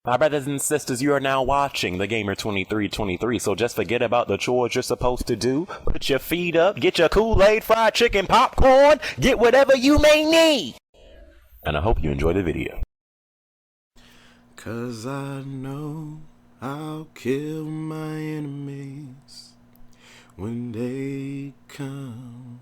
My brothers and sisters, you are now watching The Gamer 2323, so just forget about the chores you're supposed to do. Put your feet up, get your Kool-Aid, fried chicken, popcorn, get whatever you may need. And I hope you enjoy the video. 'Cause I know I'll kill my enemies when they come.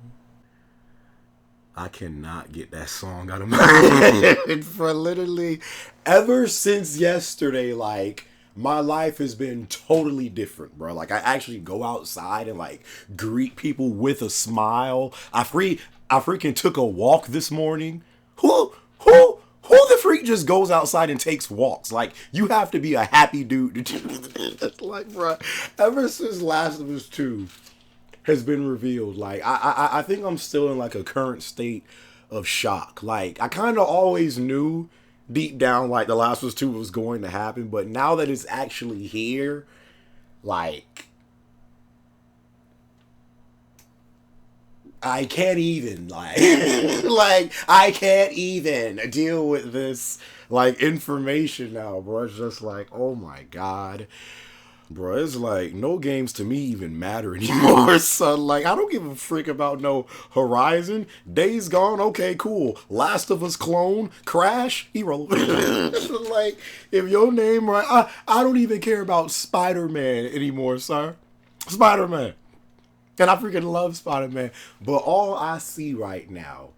I cannot get that song out of my head for literally ever since yesterday. Like, my life has been totally different, bro. Like, I actually go outside and like greet people with a smile. I freaking took a walk this morning. Who the freak just goes outside and takes walks? Like, you have to be a happy dude to do that. Like, bro, ever since Last of Us 2 has been revealed, like, I think I'm still in like a current state of shock. Like, I kind of always knew deep down like The Last of Us 2 was going to happen, but now that it's actually here, like, I can't even like like I can't even deal with this like information now, bro. It's just like, oh my god. Bro, it's like no games to me even matter anymore, son. Like, I don't give a freak about no Horizon. Days Gone, okay, cool. Last of Us clone, Crash, irrelevant. Like, if your name right, I don't even care about Spider-Man anymore, sir. Spider-Man. And I freaking love Spider-Man. But all I see right now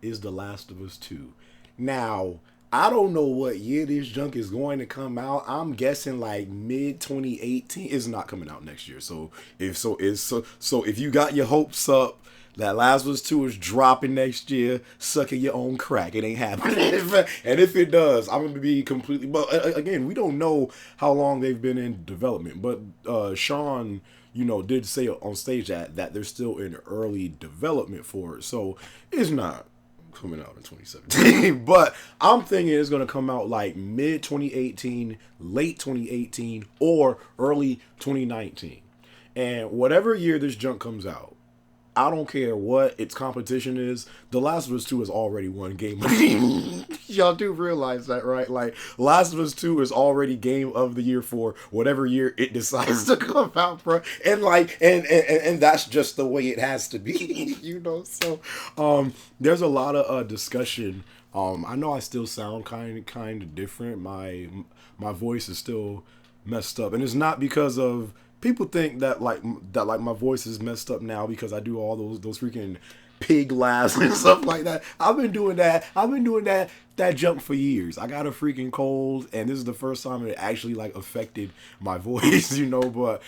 is The Last of Us 2. Now, I don't know what year this junk is going to come out. I'm guessing like mid 2018. It's not coming out next year. So if you got your hopes up that Last of Us 2 is dropping next year, sucking your own crack. It ain't happening. And if it does, I'm going to be completely... But again, we don't know how long they've been in development. But Sean, did say on stage that they're still in early development for it. So it's not coming out in 2017. But I'm thinking it's going to come out like mid 2018, late 2018, or early 2019. And whatever year this junk comes out, I don't care what its competition is. The Last of Us 2 has already won Game of the Year. Y'all do realize that, right? Like, Last of Us 2 is already Game of the Year for whatever year it decides to come out, bro. And like, and that's just the way it has to be, So, there's a lot of discussion. I know I still sound kind of different. My voice is still messed up, and it's not because of... People think that my voice is messed up now because I do all those freaking pig laughs and stuff like that. I've been doing that jump for years. I got a freaking cold, and this is the first time it actually like affected my voice, But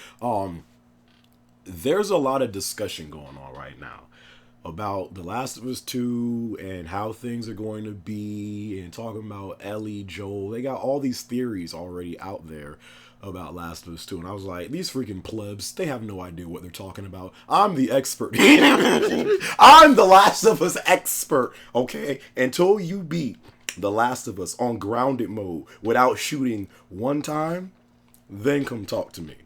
there's a lot of discussion going on right now about The Last of Us 2 and how things are going to be, and talking about Ellie, Joel. They got all these theories already out there about Last of Us 2, and I was like, these freaking plebs, they have no idea what they're talking about. I'm the expert. I'm the Last of Us expert, okay? Until you beat The Last of Us on grounded mode without shooting one time, then come talk to me.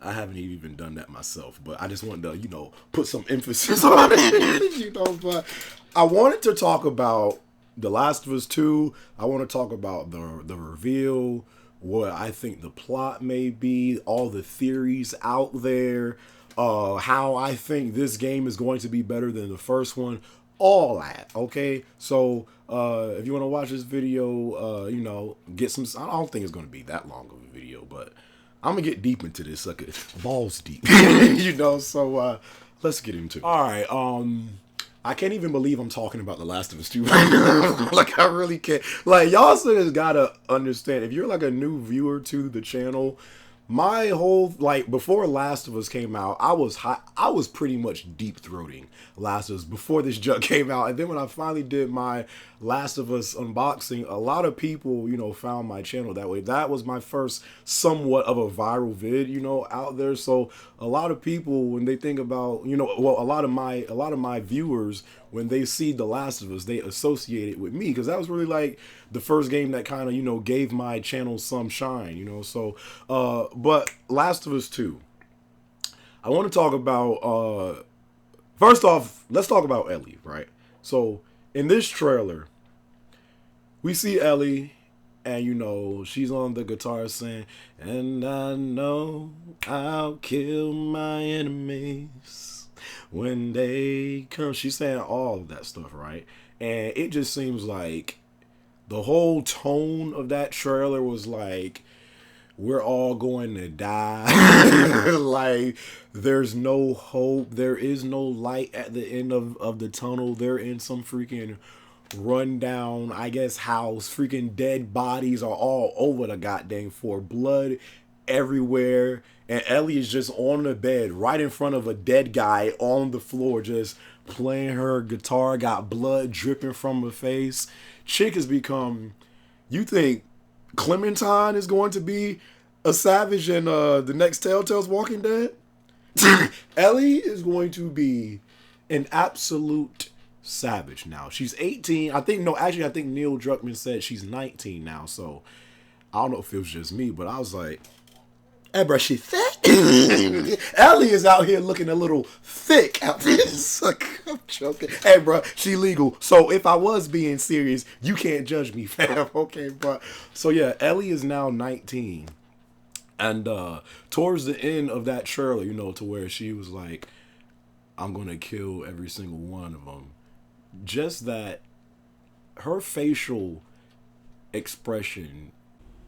I haven't even done that myself, but I just wanted to, put some emphasis on it, But I wanted to talk about The Last of Us 2. I want to talk about the reveal, what I think the plot may be, all the theories out there, how I think this game is going to be better than the first one, all that, okay? So, if you want to watch this video, get some... I don't think it's going to be that long of a video, but... I'm going to get deep into this, like balls deep, so let's get into it. All right, I can't even believe I'm talking about The Last of Us 2 right now. Like, I really can't. Like, y'all just got to understand, if you're like a new viewer to the channel, my whole, like, before Last of Us came out, I was pretty much deep-throating Last of Us before this junk came out. And then when I finally did my Last of Us unboxing, a lot of people, found my channel that way. That was my first somewhat of a viral vid, out there. So a lot of people, when they think about, a lot of my viewers, when they see The Last of Us, they associate it with me, because that was really like the first game that kind of, gave my channel some shine, So, but Last of Us 2, I want to talk about, first off, let's talk about Ellie, right? So, in this trailer, we see Ellie And you know, she's on the guitar saying, and I know I'll kill my enemies when they come. She's saying all of that stuff, right? And it just seems like the whole tone of that trailer was like, we're all going to die. Like, there's no hope. There is no light at the end of the tunnel. They're in some freaking rundown, I guess, house. Freaking dead bodies are all over the goddamn floor. Blood everywhere. And Ellie is just on the bed right in front of a dead guy on the floor, just playing her guitar, got blood dripping from her face. Chick has become, you think Clementine is going to be a savage in the next Telltale's Walking Dead? Ellie is going to be an absolute savage now. She's 18. I think Neil Druckmann said she's 19 now. So I don't know if it was just me, but I was like, hey, bro, she thick. Ellie is out here looking a little thick out there. I'm joking. Hey, bro, she legal. So if I was being serious, you can't judge me, fam. Okay, bro. So yeah, Ellie is now 19. And towards the end of that trailer, you know, to where she was like, I'm going to kill every single one of them. Just that her facial expression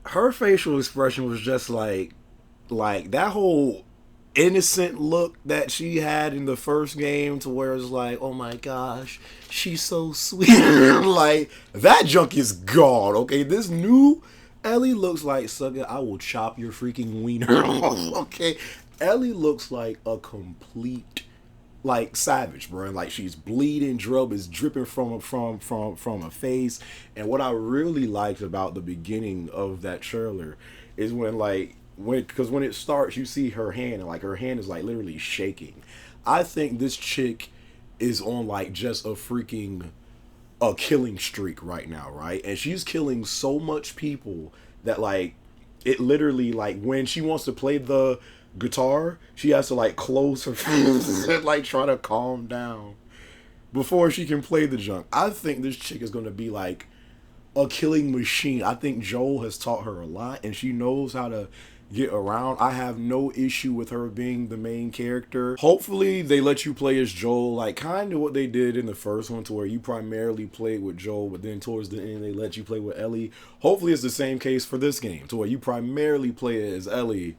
was just like that whole innocent look that she had in the first game, to where it's like, oh my gosh, she's so sweet. Like, that junk is gone. Okay, this new Ellie looks like, sucker, I will chop your freaking wiener off. Okay, Ellie looks like a complete, like, savage, bro. And like, she's bleeding, drub is dripping from her face. And what I really liked about the beginning of that trailer is when it starts, you see her hand, and like her hand is like literally shaking. I think this chick is on like just a killing streak right now, right? And she's killing so much people that like it literally, like, when she wants to play the guitar, she has to like close her face and like try to calm down before she can play the junk. I think this chick is gonna be like a killing machine. I think Joel has taught her a lot, and she knows how to get around. I have no issue with her being the main character. Hopefully they let you play as Joel, like kind of what they did in the first one, to where you primarily played with Joel, but then towards the end they let you play with Ellie. Hopefully it's the same case for this game, to where you primarily play as Ellie,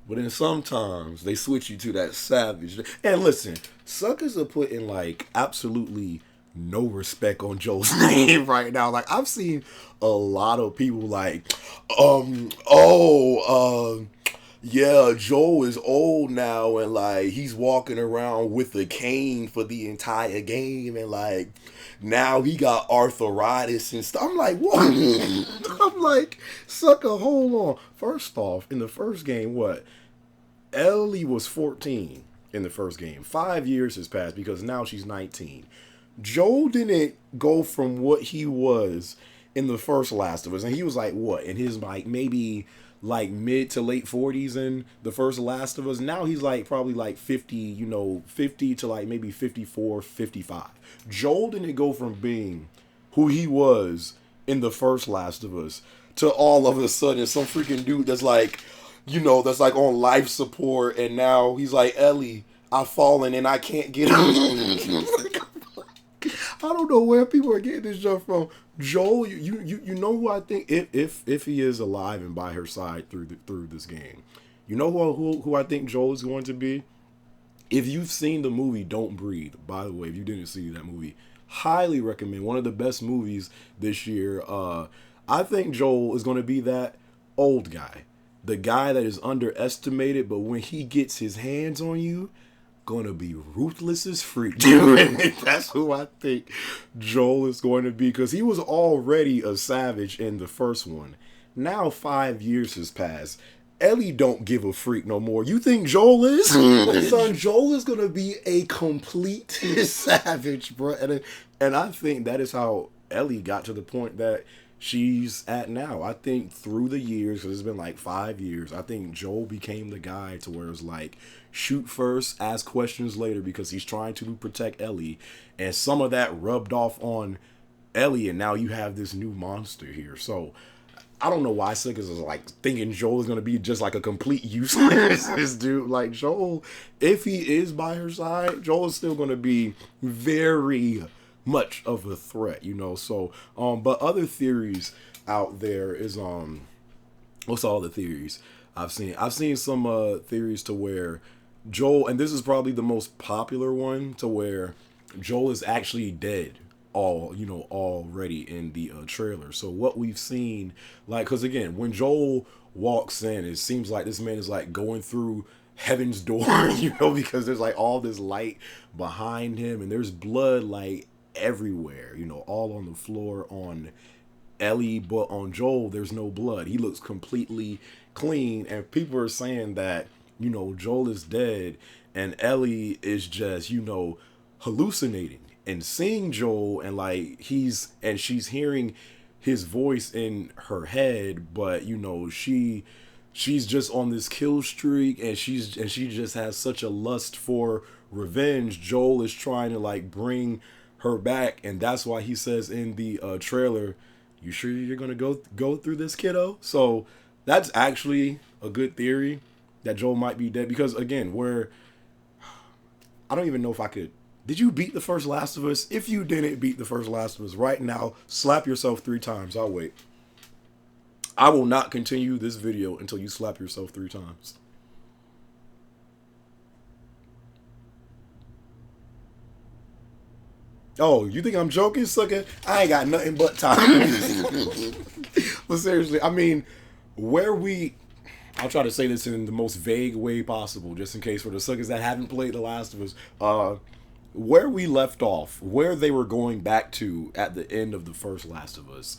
but then sometimes they switch you to that savage. And listen, suckers are putting like absolutely no respect on Joel's name right now. Like, I've seen a lot of people like, yeah, Joel is old now, and like he's walking around with a cane for the entire game, and like now he got arthritis and stuff. I'm like, what? I'm like, sucker, hold on. First off, in the first game, what? Ellie was 14 in the first game. 5 years has passed because now she's 19. Joel didn't go from what he was in the first Last of Us, and he was like, what, in his like maybe like mid to late 40s in the first Last of Us. Now he's like probably like 50, 50 to like maybe 54, 55. Joel didn't go from being who he was in the first Last of Us to all of a sudden some freaking dude that's like, that's like on life support, and now he's like, Ellie, I've fallen and I can't get up. I don't know where people are getting this stuff from. Joel, you know who I think, if he is alive and by her side through this game, you know who I think Joel is going to be? If you've seen the movie Don't Breathe, by the way, if you didn't see that movie, highly recommend. One of the best movies this year. I think Joel is going to be that old guy. The guy that is underestimated, but when he gets his hands on you, gonna be ruthless as freak. That's who I think Joel is going to be, because he was already a savage in the first one. Now 5 years has passed. Ellie don't give a freak no more. You think Joel is? Son, Joel is gonna be a complete savage, bro. And I think that is how Ellie got to the point that she's at now. I think through the years, because it's been like 5 years, I think Joel became the guy to where it's like, shoot first, ask questions later, because he's trying to protect Ellie. And some of that rubbed off on Ellie, and now you have this new monster here. So I don't know why Suckers is like thinking Joel is gonna be just like a complete useless dude. Like Joel, if he is by her side, Joel is still gonna be very much of a threat, you know. So, but other theories out there is what's all the theories I've seen? I've seen some theories to where Joel, and this is probably the most popular one, to where Joel is actually dead already in the trailer. So what we've seen, like, because again, when Joel walks in, it seems like this man is like going through heaven's door, because there's like all this light behind him, and there's blood like everywhere, all on the floor on Ellie, but on Joel there's no blood. He looks completely clean, and people are saying that Joel is dead and Ellie is just hallucinating and seeing Joel, and like she's hearing his voice in her head, but she's just on this kill streak, and she just has such a lust for revenge. Joel is trying to like bring her back, and that's why he says in the trailer, "You sure you're gonna go through this, kiddo?" So that's actually a good theory that Joel might be dead, because again, I don't even know if I could. Did you beat the first Last of Us? If you didn't beat the first Last of Us right now, slap yourself 3 times. I'll wait. I will not continue this video until you slap yourself 3 times. Oh, you think I'm joking, sucker? I ain't got nothing but time. But seriously, I mean, I'll try to say this in the most vague way possible, just in case for the suckers that haven't played The Last of Us. Where we left off, where they were going back to at the end of the first Last of Us,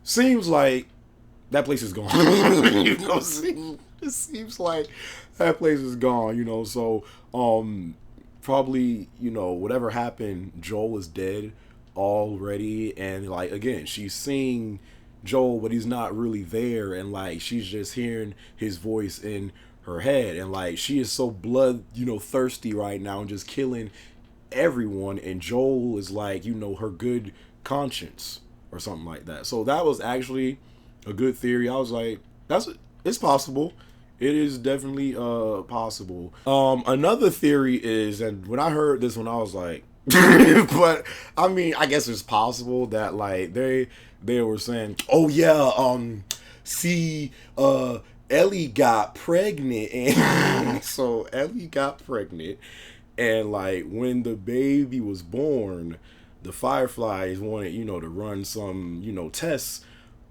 seems like that place is gone. It seems like that place is gone, so probably, whatever happened, Joel is dead already, and like again, she's seeing Joel, but he's not really there, and like she's just hearing his voice in her head, and like she is so blood thirsty right now and just killing everyone, and Joel is like her good conscience or something like that. So that was actually a good theory. I was like, it's possible. It is definitely possible. Another theory is, and when I heard this one, I was like, but I mean, I guess it's possible that like they were saying, oh yeah, see, Ellie got pregnant, and so Ellie got pregnant, and like when the baby was born, the Fireflies wanted to run some tests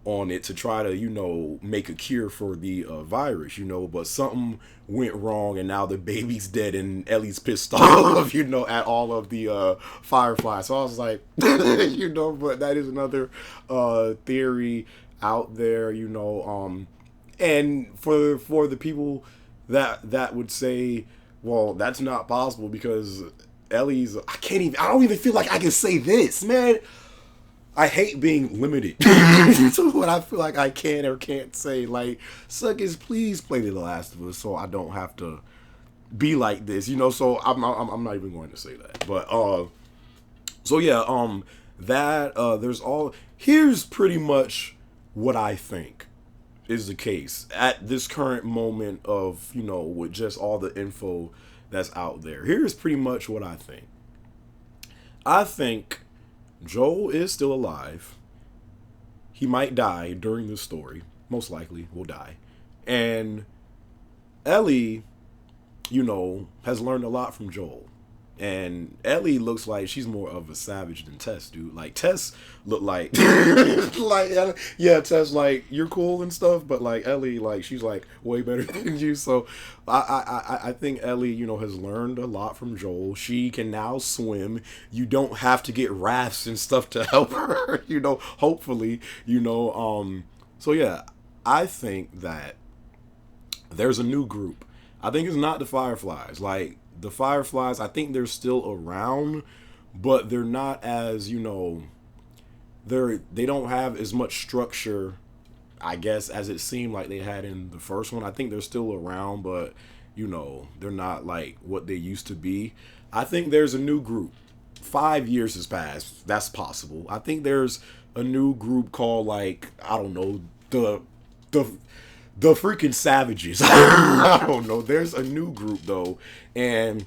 on it to try to make a cure for the virus, but something went wrong, and now the baby's dead, and Ellie's pissed off at all of the Fireflies. So I was like, but that is another theory out there, and for the people that would say, well, that's not possible because Ellie's, I don't even feel like I can say this, man. I hate being limited to what I feel like I can or can't say. Like, suckers, please play The Last of Us so I don't have to be like this, so I'm not even going to say that. But so yeah, here's pretty much what I think is the case at this current moment of with just all the info that's out there. Here's pretty much what I think. I think Joel is still alive. He might die during this story. Most likely will die. And Ellie, has learned a lot from Joel. And Ellie looks like she's more of a savage than Tess, dude. Like, Tess looked like yeah, Tess, like, you're cool and stuff, but like Ellie, like, she's like way better than you. So I think Ellie, has learned a lot from Joel. She can now swim. You don't have to get rafts and stuff to help her, hopefully, so yeah, I think that there's a new group. I think it's not the Fireflies. Like, the Fireflies, I think they're still around, but they're not as, they don't have as much structure, I guess, as it seemed like they had in the first one. I think they're still around, but, they're not like what they used to be. I think there's a new group. 5 years has passed. That's possible. I think there's a new group called, like, I don't know, the the the freaking savages. I don't know. There's a new group though, and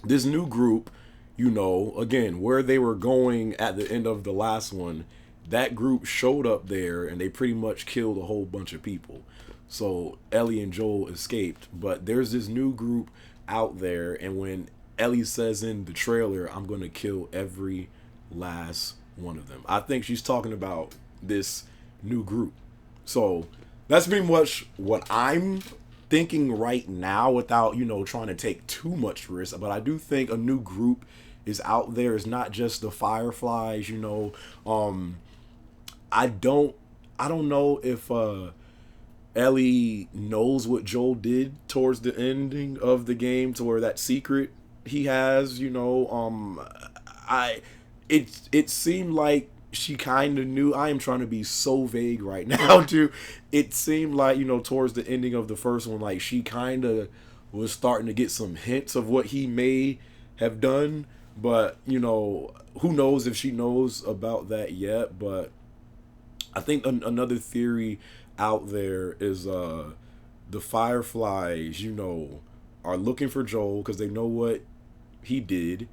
this new group, again, where they were going at the end of the last one, that group showed up there and they pretty much killed a whole bunch of people. So Ellie and Joel escaped, but there's this new group out there, and when Ellie says in the trailer, "I'm gonna kill every last one of them," I think she's talking about this new group. So that's pretty much what I'm thinking right now without, trying to take too much risk. But I do think a new group is out there. It's not just the Fireflies. I don't know if Ellie knows what Joel did towards the ending of the game, to where that secret he has, it seemed like she kind of knew. I am trying to be so vague right now, too. It seemed like, towards the ending of the first one, like she kind of was starting to get some hints of what he may have done. But, who knows if she knows about that yet. But I think another theory out there is the Fireflies, are looking for Joel because they know what he did,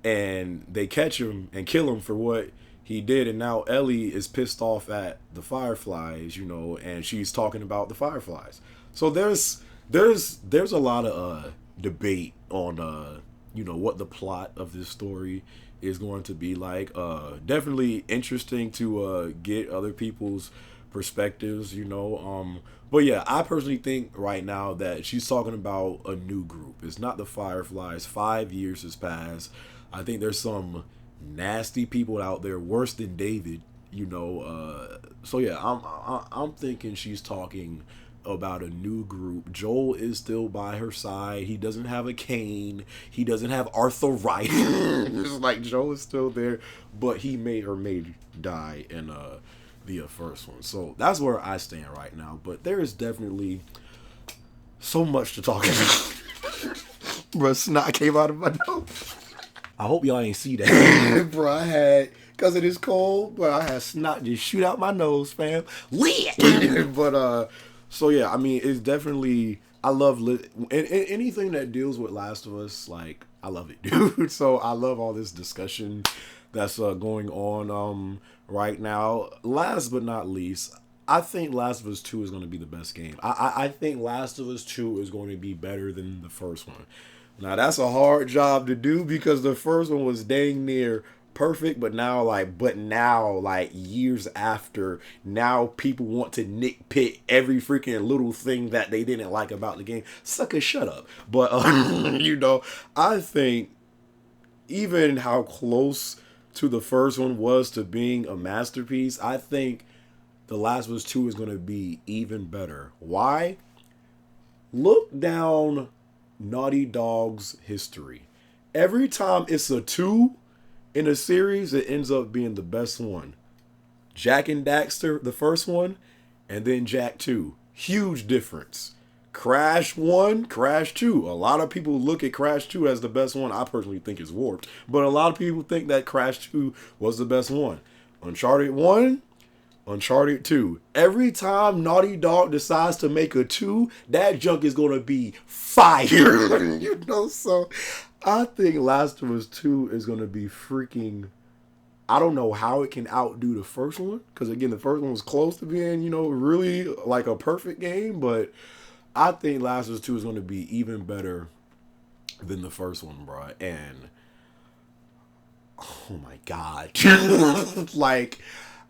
and they catch him and kill him for what he did. And now Ellie is pissed off at the Fireflies, and she's talking about the Fireflies. So there's a lot of debate on what the plot of this story is going to be like. Definitely interesting to get other people's perspectives, but yeah, I personally think right now that she's talking about a new group. It's not the Fireflies. 5 years has passed. I think there's some nasty people out there worse than David, so yeah, I'm thinking she's talking about a new group. Joel is still by her side. He doesn't have a cane. He doesn't have arthritis. It's like Joel is still there, but he may or may die in the first one. So that's where I stand right now. But there is definitely so much to talk about. Bro, snot came out of my nose. I hope y'all ain't see that. Bro, I had, because it is cold, but I had snot just shoot out my nose, fam. Lit! But, so yeah, I mean, it's definitely, I love, anything that deals with Last of Us, like, I love it, dude. So I love all this discussion that's going on right now. Last but not least, I think Last of Us 2 is going to be the best game. I think Last of Us 2 is going to be better than the first one. Now, that's a hard job to do because the first one was dang near perfect, but now, years after, now people want to nitpick every freaking little thing that they didn't like about the game. Sucker, shut up. But, I think even how close to the first one was to being a masterpiece, I think The Last of Us 2 is going to be even better. Why? Look down Naughty Dog's history. Every time it's a 2 in a series, it ends up being the best one. Jak and Daxter, the first one, and then Jak 2. Huge difference. Crash 1, Crash 2. A lot of people look at Crash 2 as the best one. I personally think it's warped. But a lot of people think that Crash 2 was the best one. Uncharted 1, Uncharted 2. Every time Naughty Dog decides to make a 2, that junk is going to be fire. So I think Last of Us 2 is going to be freaking... I don't know how it can outdo the first one. Because, again, the first one was close to being, really like a perfect game. But I think Last of Us 2 is going to be even better than the first one, bro. And... oh, my God.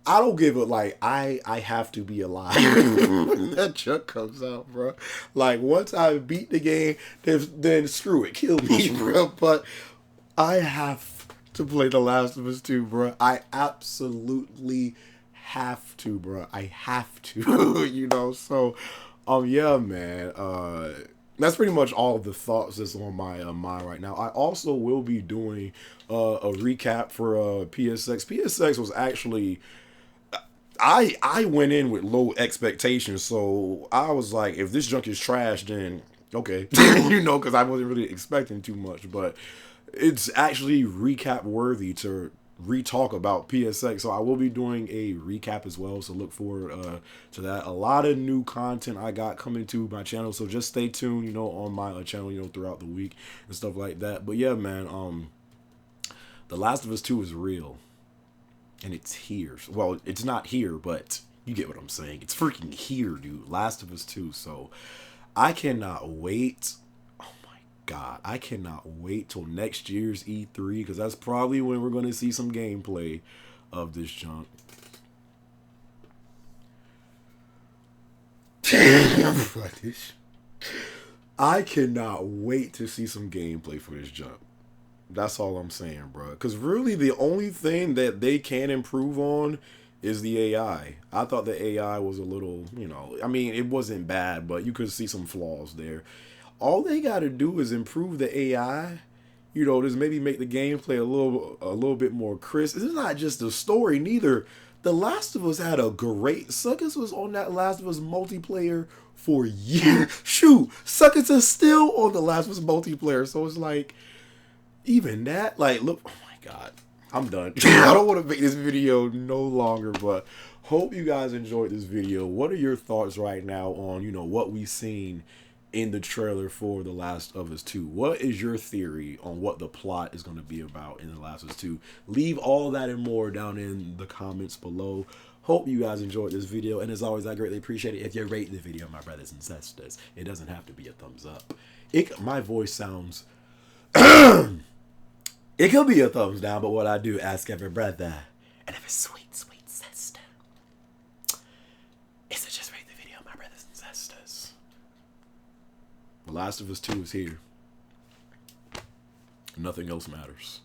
I don't give it, I have to be alive when that truck comes out, bro. Once I beat the game, then screw it, kill me, bro. But I have to play The Last of Us 2, bro. I absolutely have to, bro. I have to, So, yeah, man. That's pretty much all of the thoughts that's on my mind right now. I also will be doing a recap for PSX. PSX was actually... I went in with low expectations, so I was like, if this junk is trash, then okay, because I wasn't really expecting too much, but it's actually recap worthy to re-talk about PSX. So I will be doing a recap as well. So look forward to that. A lot of new content I got coming to my channel. So just stay tuned, you know, on my channel, you know, throughout the week and stuff like that. But yeah, man, The Last of Us 2 is real. And it's here. Well, it's not here, but you get what I'm saying. It's freaking here, dude. Last of Us 2. So I cannot wait. Oh my God. I cannot wait till next year's E3, because that's probably when we're going to see some gameplay of this junk. I cannot wait to see some gameplay for this junk. That's all I'm saying, bro. Because really, the only thing that they can improve on is the AI. I thought the AI was a little, you know, I mean, it wasn't bad, but you could see some flaws there. All they got to do is improve the AI. You know, just maybe make the gameplay a little bit more crisp. It's not just the story, neither. The Last of Us had a great... Suckers was on that Last of Us multiplayer for years. Shoot, Suckers is still on the Last of Us multiplayer. So it's like... Even that, like, look, oh my God, I'm done. I don't want to make this video no longer, but hope you guys enjoyed this video. What are your thoughts right now on, you know, what we've seen in the trailer for The Last of Us 2? What is your theory on what the plot is going to be about in The Last of Us 2? Leave all that and more down in the comments below. Hope you guys enjoyed this video, and as always, I greatly appreciate it if you rate the video, my brothers and sisters. It doesn't have to be a thumbs up. My voice sounds... It could be a thumbs down, but what I do ask every brother and every sweet, sweet sister is to just rate the video, my brothers and sisters. The Last of Us 2 is here. Nothing else matters.